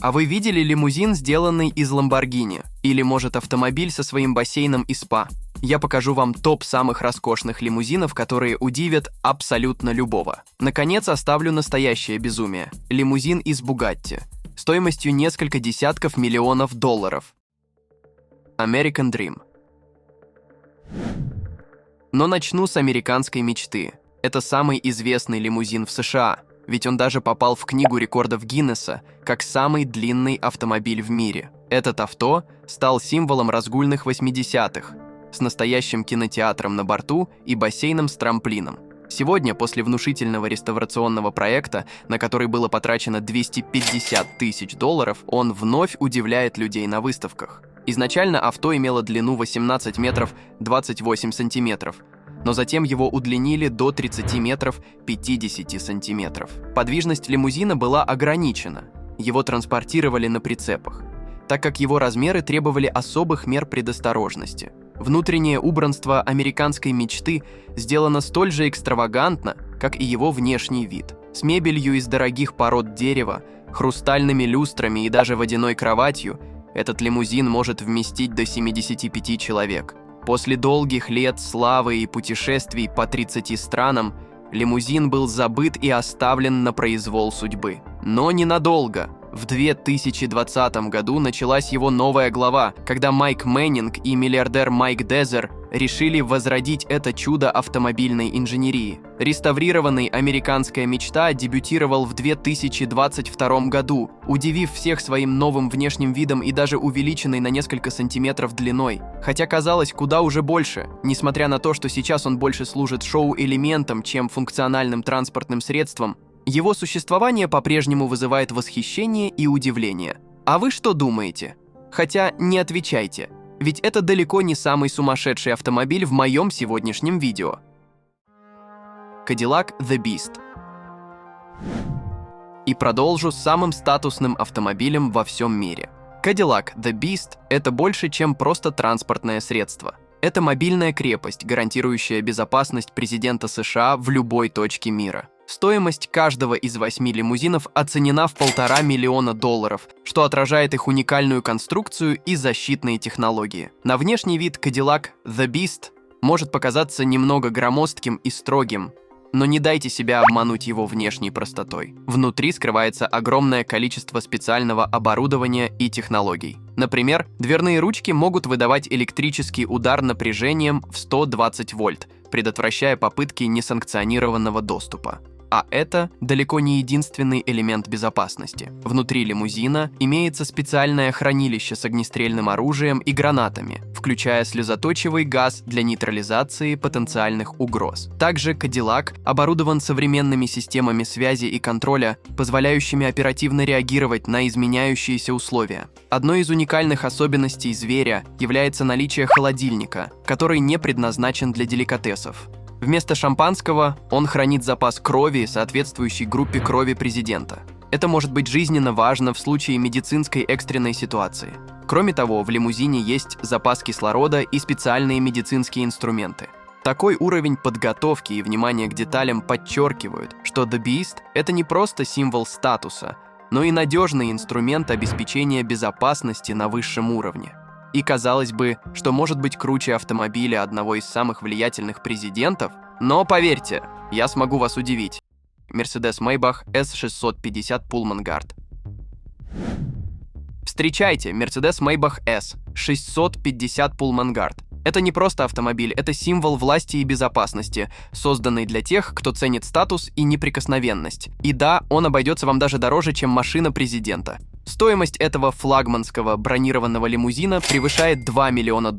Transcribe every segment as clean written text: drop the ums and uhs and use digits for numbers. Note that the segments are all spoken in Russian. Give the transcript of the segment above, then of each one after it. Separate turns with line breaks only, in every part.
А вы видели лимузин, сделанный из Ламборгини? Или, может, автомобиль со своим бассейном и спа? Я покажу вам топ самых роскошных лимузинов, которые удивят абсолютно любого. Наконец, оставлю настоящее безумие. Лимузин из Бугатти. Стоимостью несколько десятков миллионов долларов. American Dream. Но начну с американской мечты. Это самый известный лимузин в США, ведь он даже попал в книгу рекордов Гиннесса как самый длинный автомобиль в мире. Этот авто стал символом разгульных 80-х, с настоящим кинотеатром на борту и бассейном с трамплином. Сегодня, после внушительного реставрационного проекта, на который было потрачено $250 тысяч, он вновь удивляет людей на выставках. Изначально авто имело длину 18 метров 28 сантиметров, но затем его удлинили до 30 метров 50 сантиметров. Подвижность лимузина была ограничена, его транспортировали на прицепах, так как его размеры требовали особых мер предосторожности. Внутреннее убранство американской мечты сделано столь же экстравагантно, как и его внешний вид. С мебелью из дорогих пород дерева, хрустальными люстрами и даже водяной кроватью этот лимузин может вместить до 75 человек. После долгих лет славы и путешествий по 30 странам лимузин был забыт и оставлен на произвол судьбы. Но ненадолго. В 2020 году началась его новая глава, когда Майк Мэннинг и миллиардер Майк Дезер решили возродить это чудо автомобильной инженерии. Реставрированный «Американская мечта» дебютировал в 2022 году, удивив всех своим новым внешним видом и даже увеличенной на несколько сантиметров длиной. Хотя казалось куда уже больше, несмотря на то, что сейчас он больше служит шоу-элементом, чем функциональным транспортным средством. Его существование по-прежнему вызывает восхищение и удивление. А вы что думаете? Хотя не отвечайте, ведь это далеко не самый сумасшедший автомобиль в моем сегодняшнем видео. Cadillac The Beast. И продолжу с самым статусным автомобилем во всем мире. Cadillac The Beast – это больше, чем просто транспортное средство. Это мобильная крепость, гарантирующая безопасность президента США в любой точке мира. Стоимость каждого из 8 лимузинов оценена в $1,5 миллиона, что отражает их уникальную конструкцию и защитные технологии. На внешний вид Cadillac The Beast может показаться немного громоздким и строгим, но не дайте себя обмануть его внешней простотой. Внутри скрывается огромное количество специального оборудования и технологий. Например, дверные ручки могут выдавать электрический удар напряжением в 120 вольт, предотвращая попытки несанкционированного доступа. А это далеко не единственный элемент безопасности. Внутри лимузина имеется специальное хранилище с огнестрельным оружием и гранатами, включая слезоточивый газ для нейтрализации потенциальных угроз. Также Cadillac оборудован современными системами связи и контроля, позволяющими оперативно реагировать на изменяющиеся условия. Одной из уникальных особенностей зверя является наличие холодильника, который не предназначен для деликатесов. Вместо шампанского он хранит запас крови, соответствующий группе крови президента. Это может быть жизненно важно в случае медицинской экстренной ситуации. Кроме того, в лимузине есть запас кислорода и специальные медицинские инструменты. Такой уровень подготовки и внимания к деталям подчеркивают, что The Beast – это не просто символ статуса, но и надежный инструмент обеспечения безопасности на высшем уровне. И казалось бы, что может быть круче автомобиля одного из самых влиятельных президентов, но поверьте, я смогу вас удивить. Mercedes-Maybach S650 Pullman Guard. Встречайте, Mercedes-Maybach S650 Pullman Guard. Это не просто автомобиль, это символ власти и безопасности, созданный для тех, кто ценит статус и неприкосновенность. И да, он обойдется вам даже дороже, чем машина президента. Стоимость этого флагманского бронированного лимузина превышает $2 миллиона,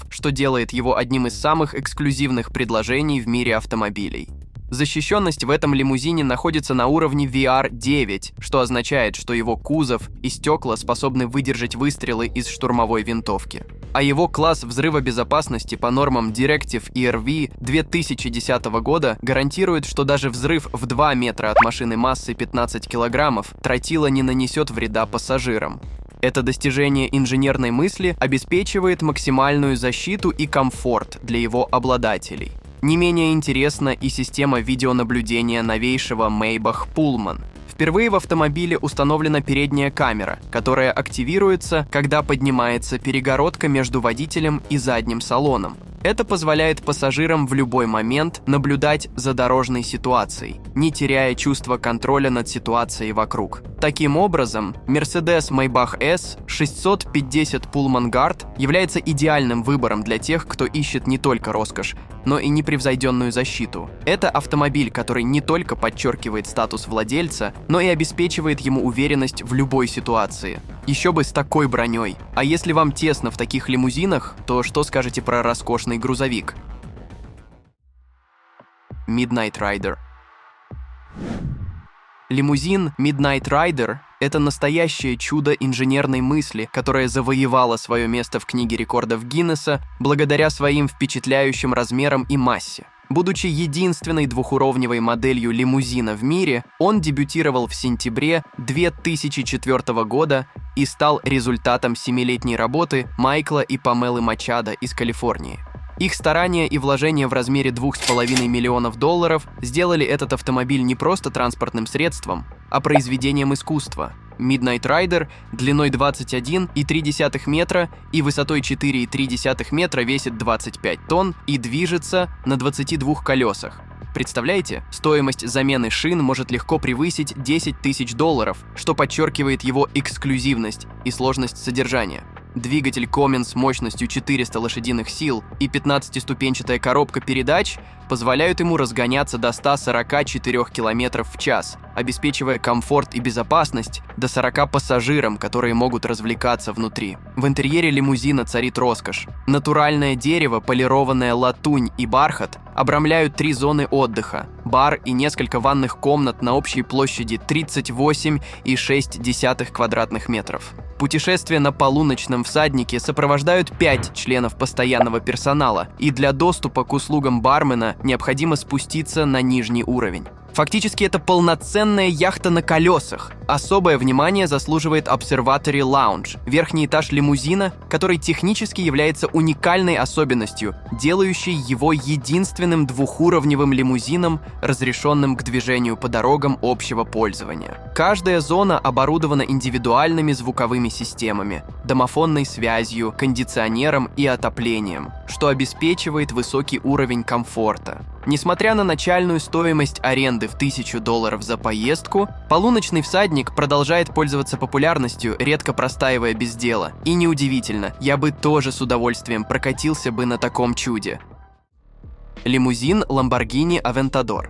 что делает его одним из самых эксклюзивных предложений в мире автомобилей. Защищенность в этом лимузине находится на уровне VR9, что означает, что его кузов и стекла способны выдержать выстрелы из штурмовой винтовки. А его класс взрывобезопасности по нормам Directive ERV 2010 года гарантирует, что даже взрыв в 2 метра от машины массой 15 килограммов тротила не нанесет вреда пассажирам. Это достижение инженерной мысли обеспечивает максимальную защиту и комфорт для его обладателей. Не менее интересна и система видеонаблюдения новейшего Maybach Pullman. В Впервые в автомобиле установлена передняя камера, которая активируется, когда поднимается перегородка между водителем и задним салоном. Это позволяет пассажирам в любой момент наблюдать за дорожной ситуацией, не теряя чувства контроля над ситуацией вокруг. Таким образом, Mercedes-Maybach S 650 Pullman Guard является идеальным выбором для тех, кто ищет не только роскошь, но и непревзойденную защиту. Это автомобиль, который не только подчеркивает статус владельца, но и обеспечивает ему уверенность в любой ситуации. Еще бы с такой броней. А если вам тесно в таких лимузинах, то что скажете про роскошный грузовик? Midnight Rider. Лимузин Midnight Rider – это настоящее чудо инженерной мысли, которое завоевало свое место в книге рекордов Гиннесса благодаря своим впечатляющим размерам и массе. Будучи единственной двухуровневой моделью лимузина в мире, он дебютировал в сентябре 2004 года и стал результатом 7-летней работы Майкла и Памелы Мачадо из Калифорнии. Их старания и вложения в размере $2,5 миллионов сделали этот автомобиль не просто транспортным средством, а произведением искусства. Midnight Rider длиной 21,3 метра и высотой 4,3 метра весит 25 тонн и движется на 22 колесах. Представляете, стоимость замены шин может легко превысить $10 000, что подчеркивает его эксклюзивность и сложность содержания. Двигатель Cummins с мощностью 400 лошадиных сил и 15-ступенчатая коробка передач позволяют ему разгоняться до 144 км в час, обеспечивая комфорт и безопасность до 40 пассажирам, которые могут развлекаться внутри. В интерьере лимузина царит роскошь. Натуральное дерево, полированная латунь и бархат обрамляют 3 зоны отдыха, бар и несколько ванных комнат на общей площади 38,6 квадратных метров. Путешествия на полуночном всаднике сопровождают 5 членов постоянного персонала, и для доступа к услугам бармена необходимо спуститься на нижний уровень. Фактически это полноценная яхта на колесах. Особое внимание заслуживает Observatory Lounge, верхний этаж лимузина, который технически является уникальной особенностью, делающей его единственным двухуровневым лимузином, разрешенным к движению по дорогам общего пользования. Каждая зона оборудована индивидуальными звуковыми системами, домофонной связью, кондиционером и отоплением, что обеспечивает высокий уровень комфорта. Несмотря на начальную стоимость аренды в $1000 за поездку, полуночный всадник продолжает пользоваться популярностью, редко простаивая без дела. И неудивительно, я бы тоже с удовольствием прокатился бы на таком чуде. Лимузин Lamborghini Aventador.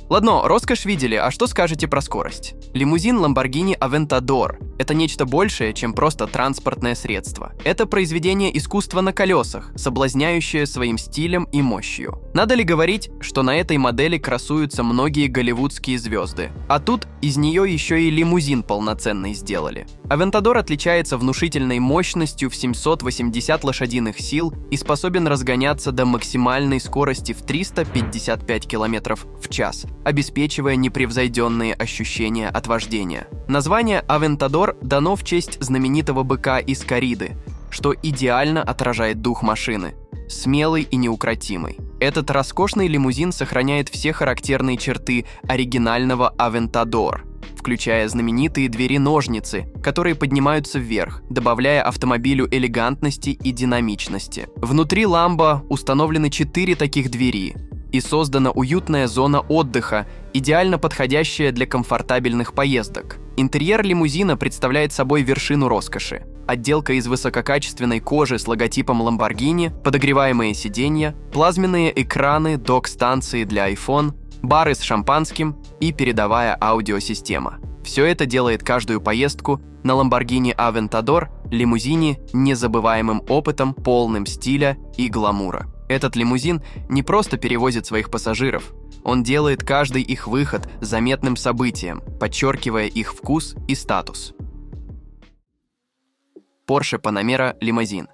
Ладно, роскошь видели, а что скажете про скорость? Лимузин Lamborghini Aventador – это нечто большее, чем просто транспортное средство. Это произведение искусства на колесах, соблазняющее своим стилем и мощью. Надо ли говорить, что на этой модели красуются многие голливудские звезды? А тут из нее еще и лимузин полноценный сделали. Aventador отличается внушительной мощностью в 780 лошадиных сил и способен разгоняться до максимальной скорости в 355 км в час, обеспечивая непревзойденные ощущения от вождения. Название Aventador дано в честь знаменитого быка из корриды, что идеально отражает дух машины. Смелый и неукротимый. Этот роскошный лимузин сохраняет все характерные черты оригинального Aventador, включая знаменитые двери-ножницы, которые поднимаются вверх, добавляя автомобилю элегантности и динамичности. Внутри Ламбо установлены 4 таких двери, и создана уютная зона отдыха, идеально подходящая для комфортабельных поездок. Интерьер лимузина представляет собой вершину роскоши. Отделка из высококачественной кожи с логотипом Ламборгини, подогреваемые сиденья, плазменные экраны, док-станции для iPhone, бары с шампанским и передовая аудиосистема. Все это делает каждую поездку на Lamborghini Aventador лимузине незабываемым опытом, полным стиля и гламура. Этот лимузин не просто перевозит своих пассажиров, он делает каждый их выход заметным событием, подчеркивая их вкус и статус. Porsche Panamera лимузин.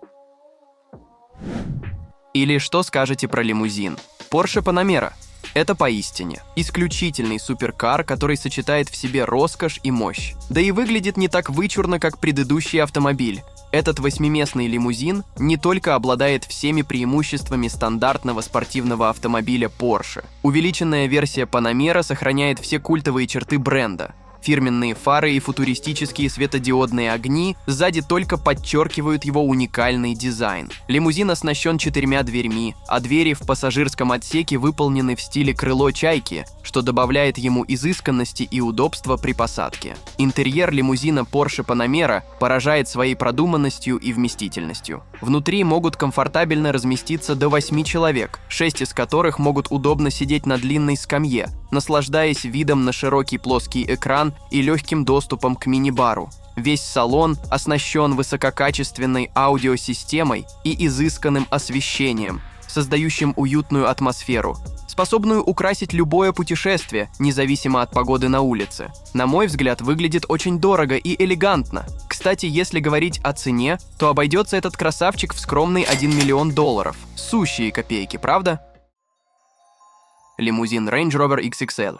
Или что скажете про лимузин? Porsche Panamera – это поистине исключительный суперкар, который сочетает в себе роскошь и мощь. Да и выглядит не так вычурно, как предыдущий автомобиль. Этот восьмиместный лимузин не только обладает всеми преимуществами стандартного спортивного автомобиля Porsche. Увеличенная версия Panamera сохраняет все культовые черты бренда. Фирменные фары и футуристические светодиодные огни сзади только подчеркивают его уникальный дизайн. Лимузин оснащен 4 дверьми, а двери в пассажирском отсеке выполнены в стиле крыло чайки, что добавляет ему изысканности и удобства при посадке. Интерьер лимузина Porsche Panamera поражает своей продуманностью и вместительностью. Внутри могут комфортабельно разместиться до 8 человек, 6 из которых могут удобно сидеть на длинной скамье, наслаждаясь видом на широкий плоский экран и легким доступом к мини-бару. Весь салон оснащен высококачественной аудиосистемой и изысканным освещением, создающим уютную атмосферу, способную украсить любое путешествие, независимо от погоды на улице. На мой взгляд, выглядит очень дорого и элегантно. Кстати, если говорить о цене, то обойдется этот красавчик в скромный $1 миллион. Сущие копейки, правда? Лимузин Range Rover XXL.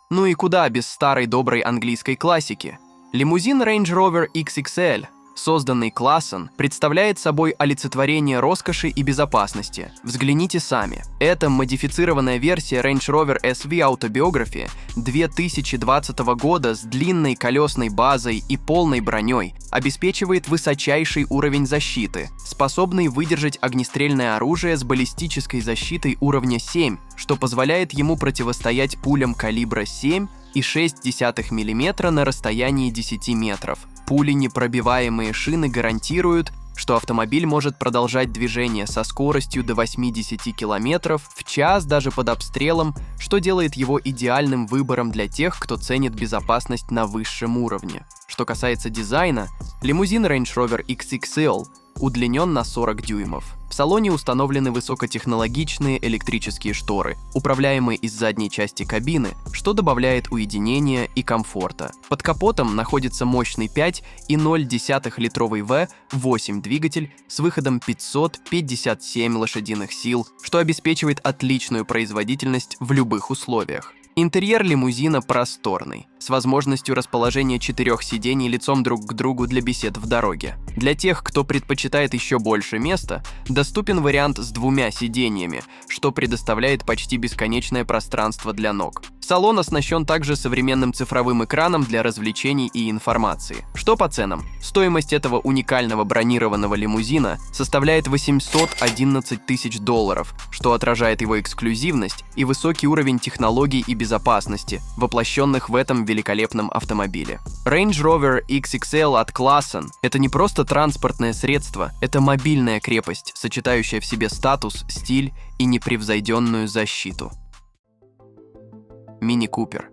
Ну и куда без старой доброй английской классики? Лимузин Range Rover XXL, созданный классом, представляет собой олицетворение роскоши и безопасности. Взгляните сами. Это модифицированная версия Range Rover SV Autobiography 2020 года с длинной колесной базой и полной броней обеспечивает высочайший уровень защиты, способный выдержать огнестрельное оружие с баллистической защитой уровня 7, что позволяет ему противостоять пулям калибра 7,6 мм на расстоянии 10 метров. Пуленепробиваемые шины гарантируют, что автомобиль может продолжать движение со скоростью до 80 км в час даже под обстрелом, что делает его идеальным выбором для тех, кто ценит безопасность на высшем уровне. Что касается дизайна, лимузин Range Rover XXL удлинен на 40 дюймов. В салоне установлены высокотехнологичные электрические шторы, управляемые из задней части кабины, что добавляет уединения и комфорта. Под капотом находится мощный 5,0-литровый V8 двигатель с выходом 557 лошадиных сил, что обеспечивает отличную производительность в любых условиях. Интерьер лимузина просторный, с возможностью расположения 4 сидений лицом друг к другу для бесед в дороге. Для тех, кто предпочитает еще больше места, доступен вариант с 2 сиденьями, что предоставляет почти бесконечное пространство для ног. Салон оснащен также современным цифровым экраном для развлечений и информации. Что по ценам? Стоимость этого уникального бронированного лимузина составляет $811 тысяч, что отражает его эксклюзивность и высокий уровень технологий и безопасности, воплощенных в этом великолепном автомобиле. Range Rover XXL от Classen – это не просто транспортное средство, это мобильная крепость, сочетающая в себе статус, стиль и непревзойденную защиту. Мини-купер.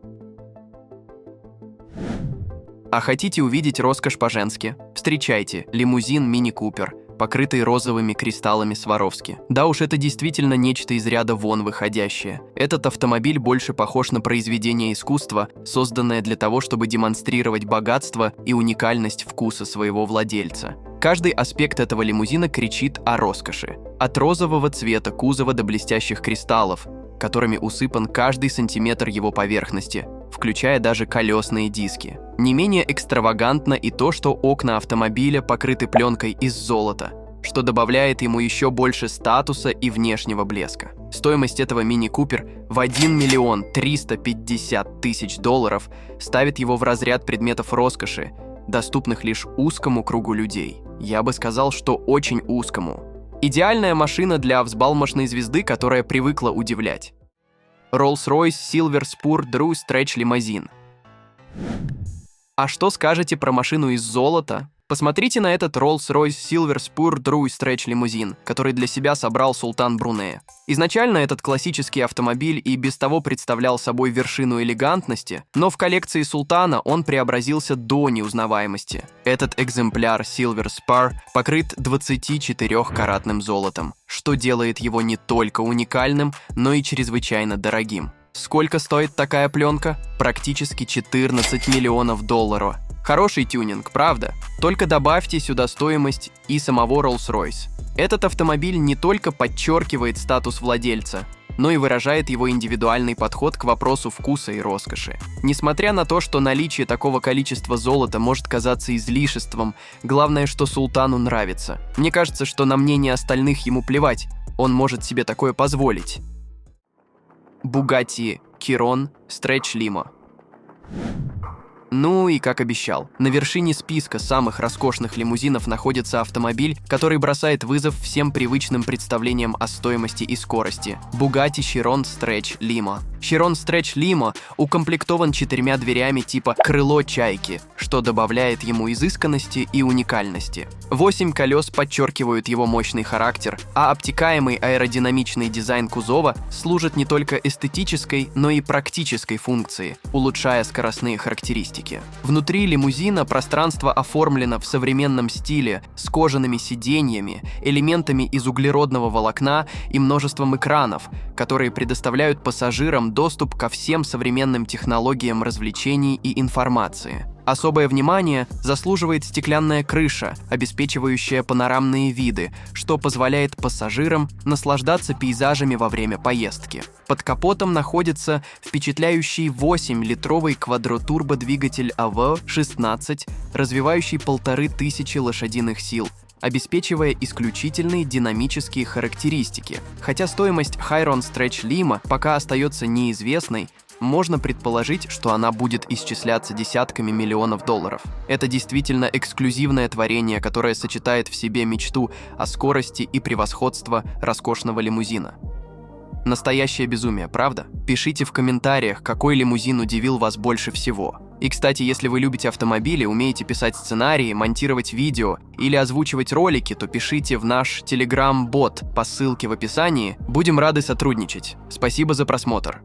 А хотите увидеть роскошь по-женски? Встречайте лимузин мини-купер, покрытый розовыми кристаллами Сваровски. Да уж, это действительно нечто из ряда вон выходящее. Этот автомобиль больше похож на произведение искусства, созданное для того, чтобы демонстрировать богатство и уникальность вкуса своего владельца. Каждый аспект этого лимузина кричит о роскоши. От розового цвета кузова до блестящих кристаллов, которыми усыпан каждый сантиметр его поверхности, включая даже колесные диски. Не менее экстравагантно и то, что окна автомобиля покрыты пленкой из золота, что добавляет ему еще больше статуса и внешнего блеска. Стоимость этого мини-купер в $1 350 000 ставит его в разряд предметов роскоши, доступных лишь узкому кругу людей. Я бы сказал, что очень узкому. Идеальная машина для взбалмошной звезды, которая привыкла удивлять. Rolls-Royce Silver Spur True Stretch Limousine. А что скажете про машину из золота? Посмотрите на этот Rolls-Royce Silver Spur True Stretch Limousine, который для себя собрал султан Брунея. Изначально этот классический автомобиль и без того представлял собой вершину элегантности, но в коллекции султана он преобразился до неузнаваемости. Этот экземпляр Silver Spur покрыт 24-каратным золотом, что делает его не только уникальным, но и чрезвычайно дорогим. Сколько стоит такая пленка? Практически $14 миллионов. Хороший тюнинг, правда? Только добавьте сюда стоимость и самого Rolls-Royce. Этот автомобиль не только подчеркивает статус владельца, но и выражает его индивидуальный подход к вопросу вкуса и роскоши. Несмотря на то, что наличие такого количества золота может казаться излишеством, главное, что султану нравится. Мне кажется, что на мнение остальных ему плевать, он может себе такое позволить. Bugatti Chiron Stretch Limo. Ну и как обещал, на вершине списка самых роскошных лимузинов находится автомобиль, который бросает вызов всем привычным представлениям о стоимости и скорости. Bugatti Chiron Stretch Limo. Chiron Stretch Limo укомплектован 4 дверями типа «крыло чайки», что добавляет ему изысканности и уникальности. 8 колес подчеркивают его мощный характер, а обтекаемый аэродинамичный дизайн кузова служит не только эстетической, но и практической функции, улучшая скоростные характеристики. Внутри лимузина пространство оформлено в современном стиле с кожаными сиденьями, элементами из углеродного волокна и множеством экранов, которые предоставляют пассажирам доступ ко всем современным технологиям развлечений и информации. Особое внимание заслуживает стеклянная крыша, обеспечивающая панорамные виды, что позволяет пассажирам наслаждаться пейзажами во время поездки. Под капотом находится впечатляющий 8-литровый квадротурбодвигатель AV16, развивающий 1500 лошадиных сил, обеспечивая исключительные динамические характеристики. Хотя стоимость Chiron Stretch Limo пока остается неизвестной, можно предположить, что она будет исчисляться десятками миллионов долларов. Это действительно эксклюзивное творение, которое сочетает в себе мечту о скорости и превосходство роскошного лимузина. Настоящее безумие, правда? Пишите в комментариях, какой лимузин удивил вас больше всего. И, кстати, если вы любите автомобили, умеете писать сценарии, монтировать видео или озвучивать ролики, то пишите в наш Telegram-бот по ссылке в описании. Будем рады сотрудничать. Спасибо за просмотр.